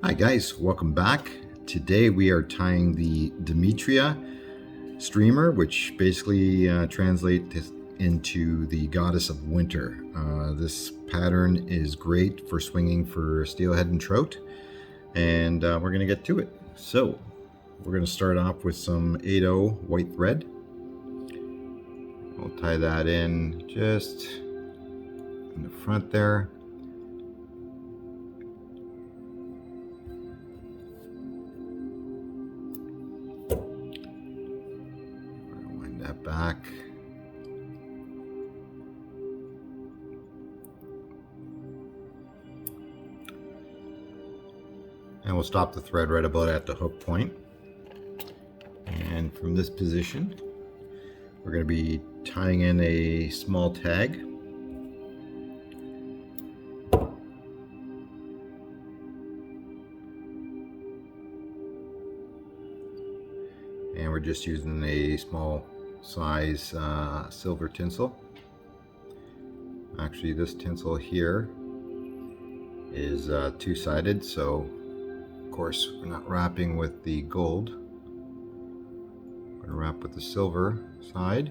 Hi guys, welcome back. Today we are tying the Demetria streamer, which basically translates into the goddess of winter. This pattern is great for swinging for steelhead and trout, and we're going to get to it. So we're going to start off with some 8/0 white thread. We'll tie that in just in the front there. Back. And we'll stop the thread right about at the hook point. And from this position, we're going to be tying in a small tag. And we're just using a small size silver tinsel. Actually, this tinsel here is two-sided, so of course we're not wrapping with the gold. We're going to wrap with the silver side,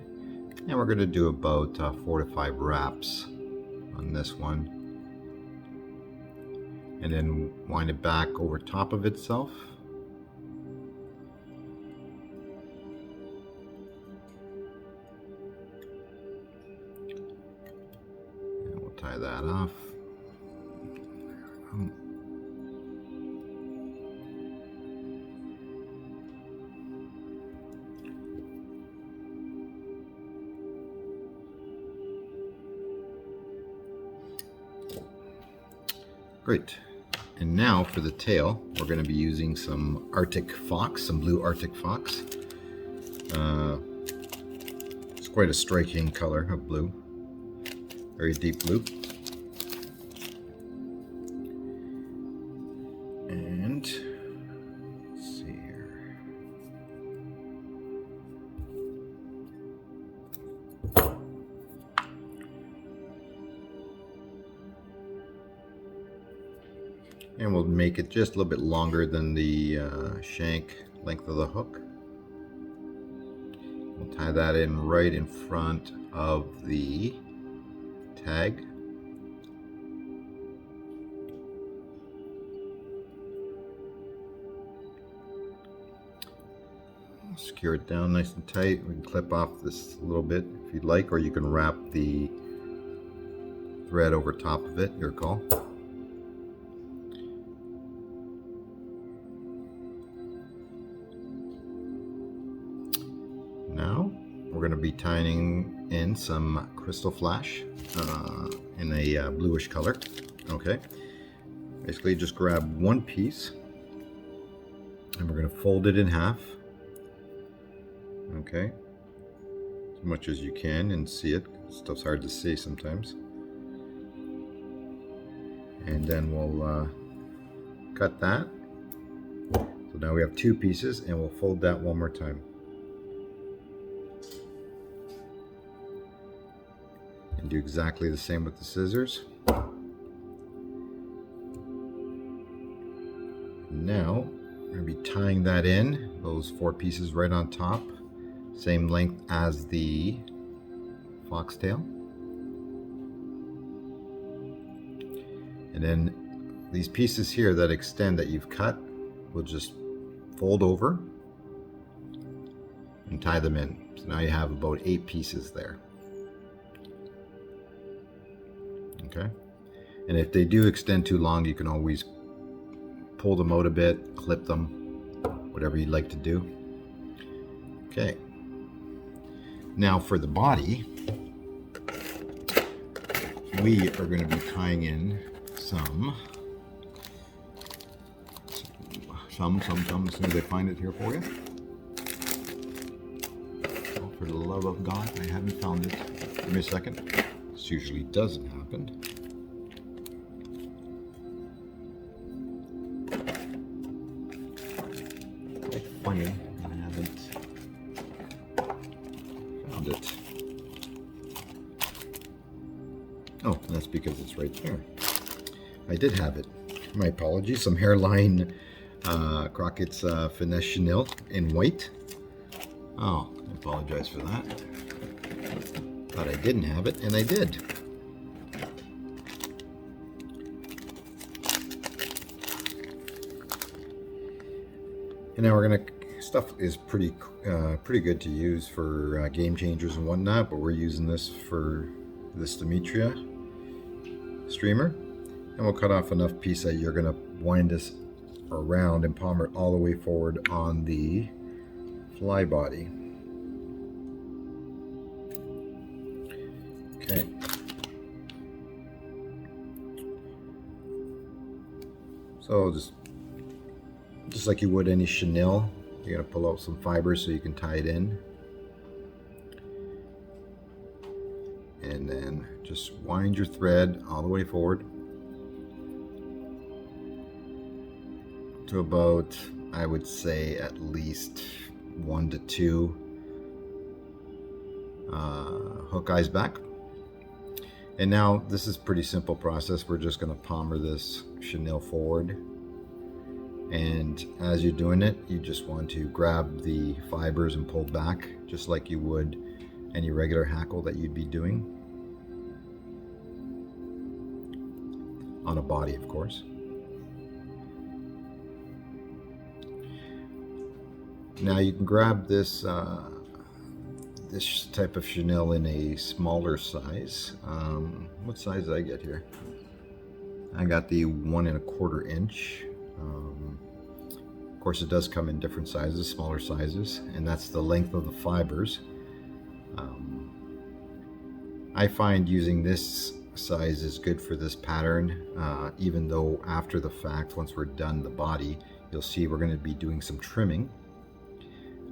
and we're going to do about 4 to 5 wraps on this one, and then wind it back over top of itself. Tie that off. Great. And now for the tail, we're going to be using some Arctic fox, some blue Arctic fox. It's quite a striking color of blue. Very deep blue. And let's see here. And we'll make it just a little bit longer than the shank length of the hook. We'll tie that in right in front of the tag. Secure it down nice and tight. We can clip off this a little bit if you'd like, or you can wrap the thread over top of it, your call. Now we're going to be tying in some crystal flash in a bluish color. Okay, basically just grab one piece and we're going to fold it in half. Okay, as much as you can and see it. Stuff's hard to see sometimes. And then we'll cut that. So now we have two pieces, and we'll fold that one more time. And do exactly the same with the scissors. Now we're going to be tying that in, those 4 pieces right on top, same length as the foxtail. And then these pieces here that extend that you've cut, we'll just fold over and tie them in. So now you have about 8 pieces there. Okay, and if they do extend too long, you can always pull them out a bit, clip them, whatever you'd like to do. Okay, now for the body, we are going to be tying in some, as soon as I find it here for you. Oh, for the love of God, I haven't found it. Give me a second. This usually doesn't happen. Quite funny, I haven't found it. Oh, that's because it's right there. I did have it. my apologies, some hairline Crockett's Finesse Chenille in white. Oh, I apologize for that. Thought I didn't have it, and I did. And now we're gonna, stuff is pretty good to use for game changers and whatnot, but we're using this for this Demetria streamer. And we'll cut off enough piece that you're gonna wind this around and palm it all the way forward on the fly body. Okay. So just like you would any chenille, you're gonna pull out some fibers so you can tie it in. And then just wind your thread all the way forward to about, I would say, at least 1 to 2 hook eyes back. And now this is a pretty simple process. We're just going to palmer this chenille forward, and as you're doing it, you just want to grab the fibers and pull back just like you would any regular hackle that you'd be doing on a body, of course. Now you can grab this this type of chenille in a smaller size. What size did I get here? I got the 1 1/4 inch. Of course, it does come in different sizes, smaller sizes, and that's the length of the fibers. I find using this size is good for this pattern, even though after the fact, once we're done the body, you'll see we're going to be doing some trimming.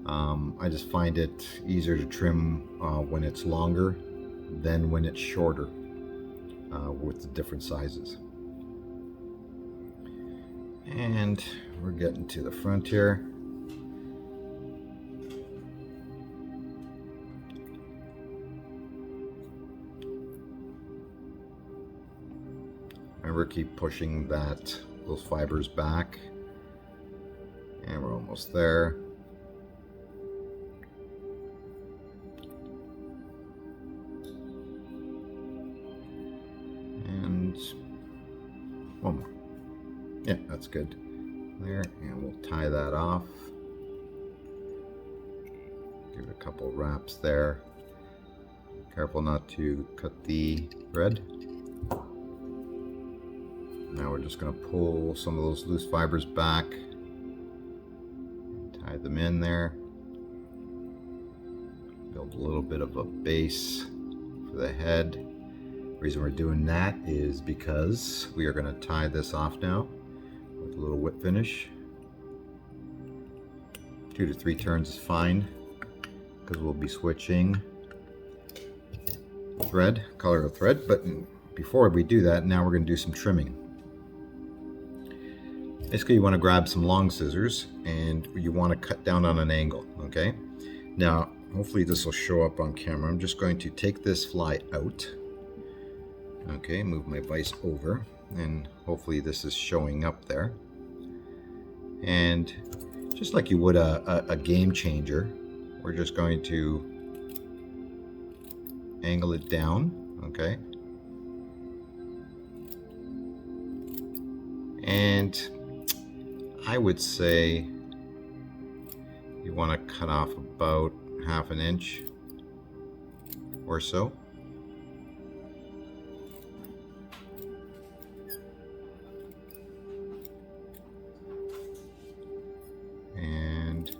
I just find it easier to trim when it's longer than when it's shorter with the different sizes. And we're getting to the front here. Remember, keep pushing those fibers back, and we're almost there. And one more. Yeah, that's good. There, and we'll tie that off. Give it a couple wraps there. Careful not to cut the thread. Now we're just going to pull some of those loose fibers back, tie them in there, build a little bit of a base for the head. The reason we're doing that is because we are going to tie this off now with a little whip finish. 2 to 3 turns is fine, because we'll be switching thread, color of thread. But before we do that, now we're going to do some trimming. Basically, you want to grab some long scissors and you want to cut down on an angle, okay? Now, hopefully this will show up on camera. I'm just going to take this fly out. Okay, move my vise over, and hopefully this is showing up there. And just like you would a game changer, we're just going to angle it down, okay? And I would say you want to cut off about 1/2 inch or so. And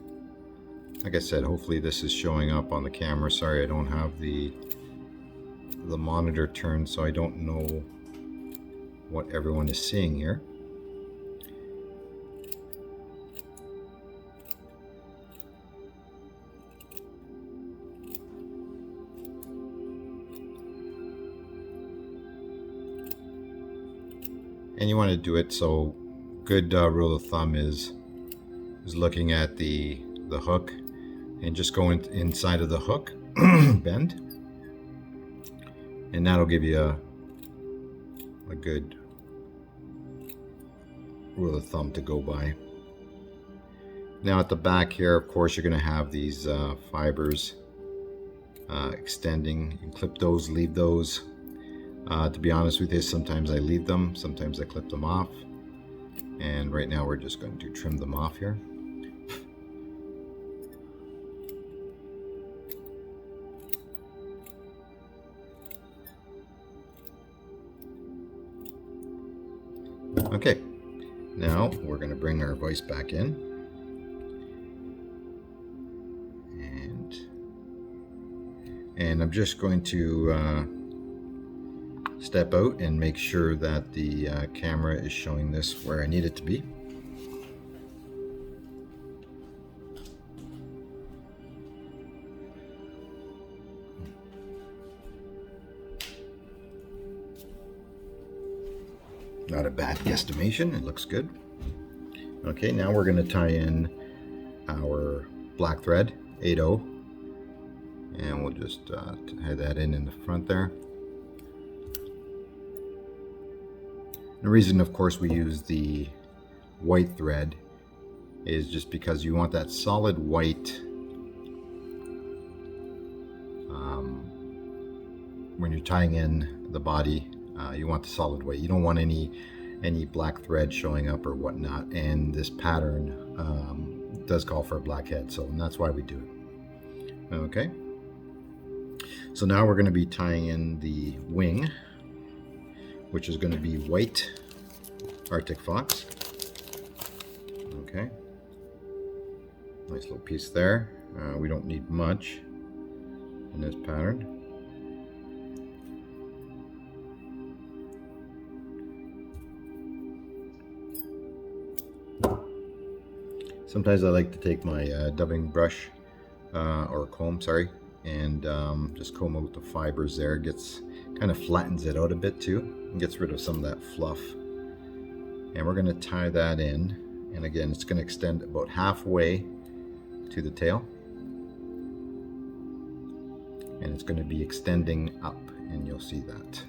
like I said, hopefully this is showing up on the camera. Sorry, I don't have the monitor turned, so I don't know what everyone is seeing here. And you want to do it so, good rule of thumb is looking at the hook and just go inside of the hook, bend, and that'll give you a good rule of thumb to go by. Now at the back here, of course, you're going to have these fibers extending. You can clip those, leave those. To be honest with you, sometimes I leave them, sometimes I clip them off. And right now we're just going to trim them off here. Okay, now we're going to bring our vise back in. And I'm just going to step out and make sure that the camera is showing this where I need it to be. Not a bad guesstimation, it looks good. Okay, now we're going to tie in our black thread, 8/0, and we'll just tie that in the front there. The reason, of course, we use the white thread is just because you want that solid white when you're tying in the body. You want the solid white. You don't want any black thread showing up or whatnot. And this pattern does call for a black head, so that's why we do it. Okay. So now we're going to be tying in the wing, which is going to be white Arctic fox. Okay. Nice little piece there. We don't need much in this pattern. Sometimes I like to take my dubbing brush or comb, sorry, and just comb out the fibers there. It kind of flattens it out a bit too, and gets rid of some of that fluff. And we're going to tie that in, and again, it's going to extend about halfway to the tail, and it's going to be extending up, and you'll see that.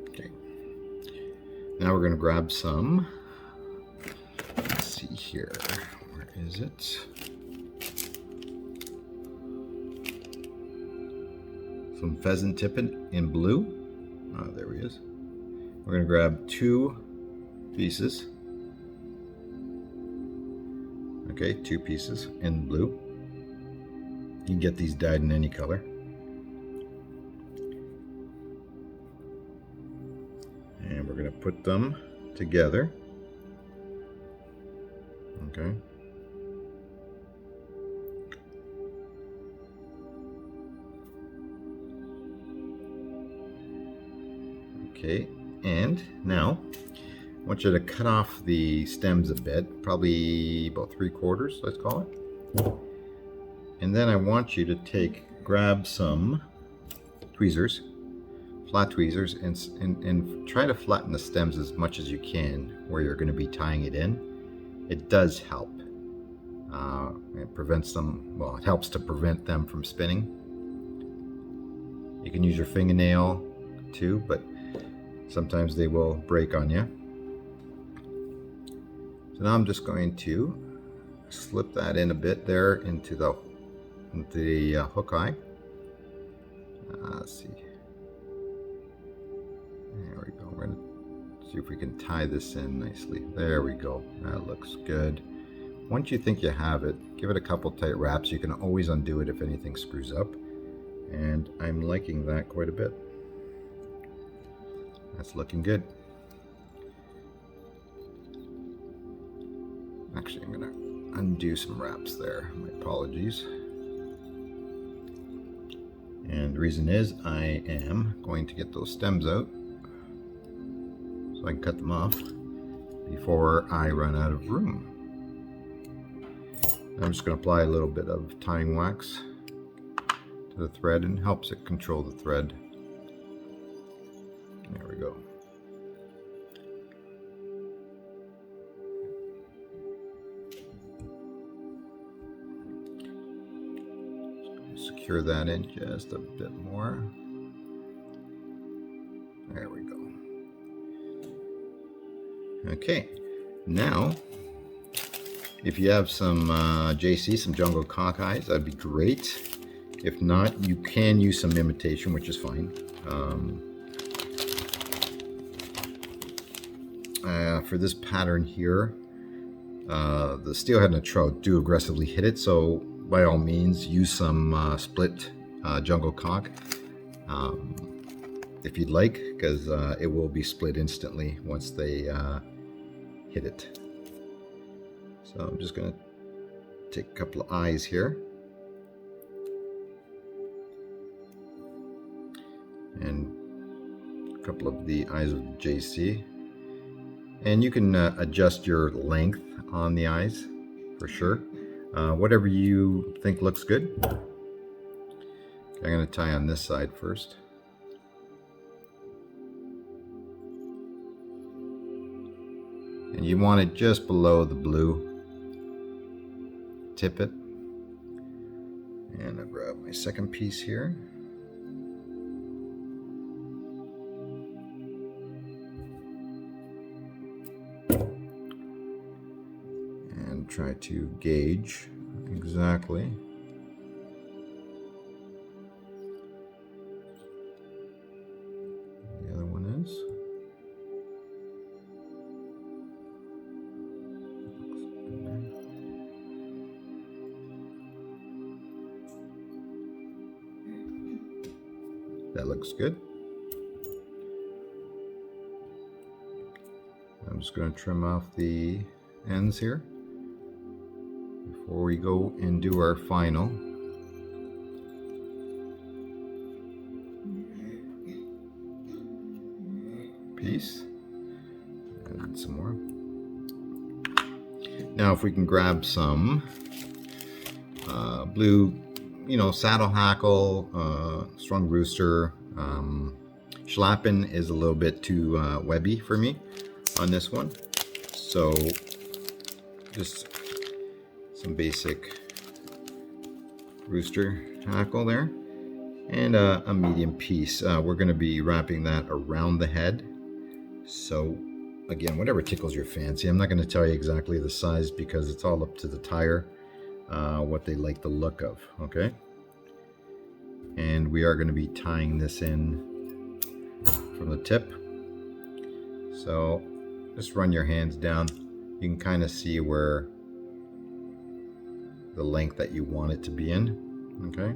Okay. Now we're going to grab some, let's see here, where is it? Some pheasant tippet in blue. Oh, there he is. We're going to grab 2 pieces. Okay, 2 pieces in blue. You can get these dyed in any color. And we're going to put them together. Okay. Okay, and now I want you to cut off the stems a bit, probably about 3/4, let's call it. And then I want you to grab some tweezers, flat tweezers, and try to flatten the stems as much as you can where you're going to be tying it in. It does help. It prevents them, well, it helps to prevent them from spinning. You can use your fingernail too, but sometimes they will break on you. So now I'm just going to slip that in a bit there into the hook eye. Let's see. There we go. We're going to see if we can tie this in nicely. There we go. That looks good. Once you think you have it, give it a couple tight wraps. You can always undo it if anything screws up. And I'm liking that quite a bit. That's looking good. Actually, I'm going to undo some wraps there. My apologies. And the reason is I am going to get those stems out so I can cut them off before I run out of room. I'm just going to apply a little bit of tying wax to the thread, and helps it control the thread. There we go. Secure that in just a bit more. There we go. Okay, now if you have some JC, some jungle cockeyes, that'd be great. If not, you can use some imitation, which is fine. For this pattern here, the steelhead and the trout do aggressively hit it, so by all means use some split jungle cock if you'd like, because it will be split instantly once they hit it. So I'm just going to take a couple of eyes here and a couple of the eyes of JC, and you can adjust your length on the eyes for sure, whatever you think looks good. Okay, I'm going to tie on this side first. And you want it just below the blue. Tip it. And I'll grab my second piece here. And try to gauge exactly the other one is. That looks good. I'm just going to trim off the ends here before we go and do our final. Piece. And some more. Now if we can grab some blue, saddle hackle, strung rooster. Schlappen is a little bit too webby for me on this one, so just some basic rooster hackle there, and a medium piece. We're going to be wrapping that around the head, so again, whatever tickles your fancy. I'm not going to tell you exactly the size because it's all up to the tire, what they like the look of. Okay, and we are going to be tying this in from the tip, so just run your hands down. You can kind of see where the length that you want it to be in. Okay,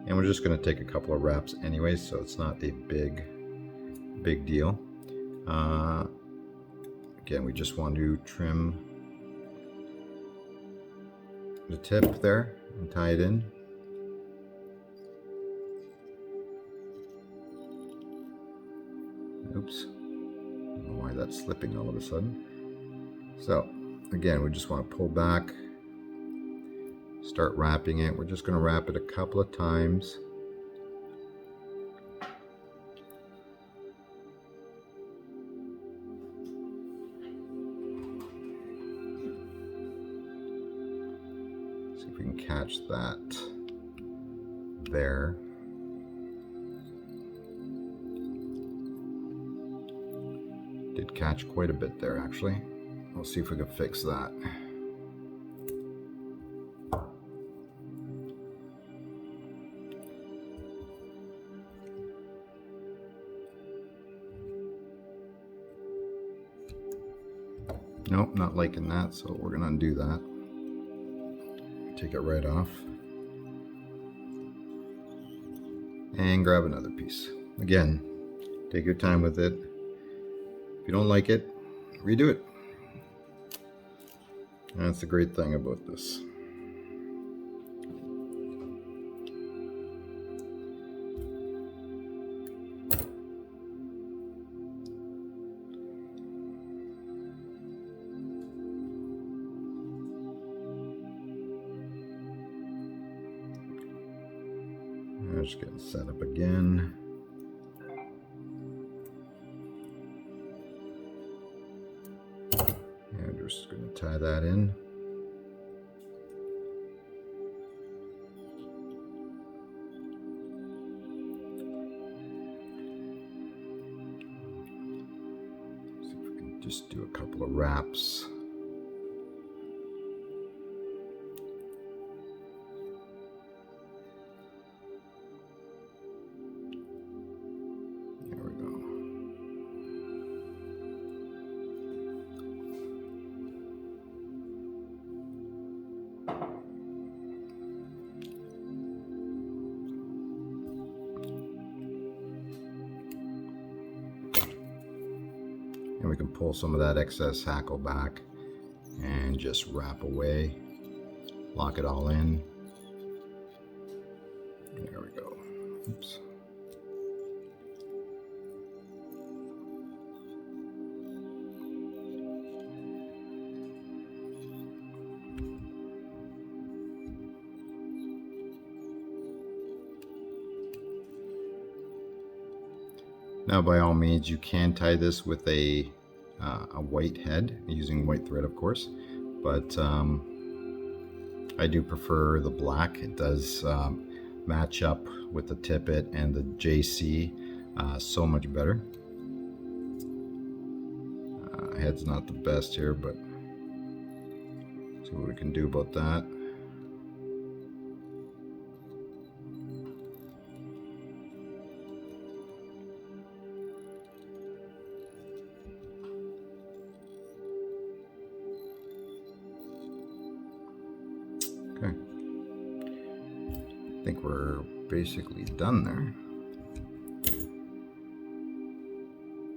and we're just going to take a couple of wraps anyway, so it's not a big deal. Again, we just want to trim the tip there and tie it in. Oops, I don't know why that's slipping all of a sudden. So again, we just want to pull back, start wrapping it. We're just going to wrap it a couple of times. See if we can catch that there. Did catch quite a bit there actually. We'll see if we can fix that. Nope, not liking that, so we're gonna undo that. Take it right off. And grab another piece. Again, take your time with it. If you don't like it, redo it. And that's the great thing about this. Just getting set up again. And we're just going to tie that in. See if we can just do a couple of wraps. And we can pull some of that excess hackle back and just wrap away, lock it all in. There we go. Oops. Now, by all means, you can tie this with a white head using white thread, of course, but I do prefer the black. It does match up with the tippet and the JC so much better. Head's not the best here, but see what we can do about that. Okay, I think we're basically done there.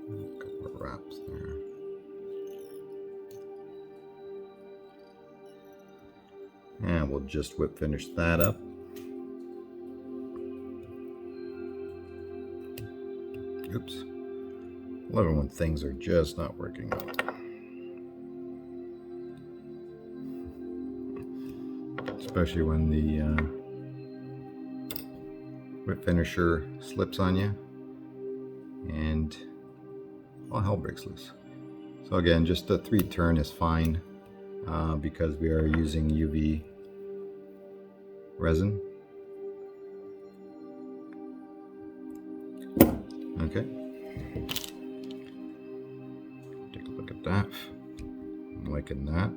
A couple of wraps there. And we'll just whip finish that up. Oops. I love it when things are just not working out. Especially when the whip finisher slips on you and all hell breaks loose. So again, just a 3 turn is fine because we are using UV resin. Okay. Take a look at that. I'm liking that.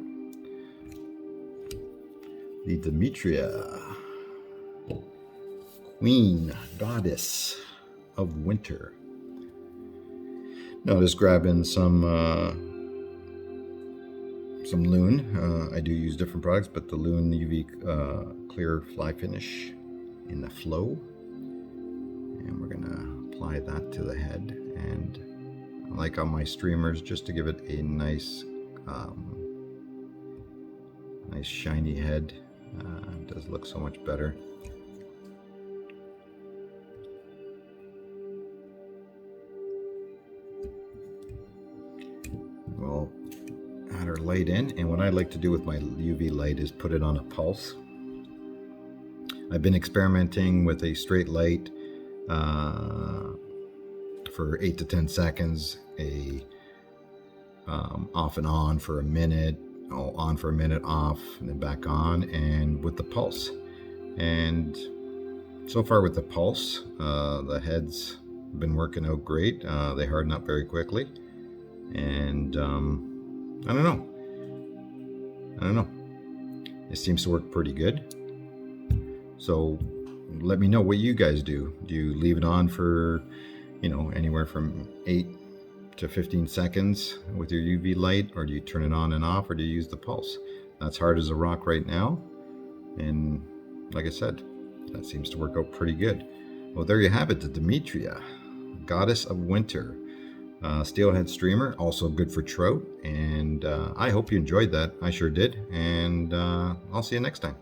The Demetria, Queen, Goddess of Winter. Now just grabbing some Loon. I do use different products, but the Loon UV clear fly finish in the flow. And we're gonna apply that to the head. And I like on my streamers just to give it a nice, nice shiny head. It does look so much better. We'll add our light in, and what I like to do with my UV light is put it on a pulse. I've been experimenting with a straight light for 8 to 10 seconds, off and on for a minute, on for a minute, off, and then back on, and with the pulse. And so far with the pulse, the head's been working out great. They harden up very quickly, and I don't know. It seems to work pretty good. So let me know what you guys do. Do you leave it on for, anywhere from 8 to 15 seconds with your UV light, or do you turn it on and off, or do you use the pulse? That's hard as a rock right now, and like I said, that seems to work out pretty good. Well, there you have it, the Demetria, Goddess of Winter, steelhead streamer, also good for trout, and I hope you enjoyed that. I sure did, and I'll see you next time.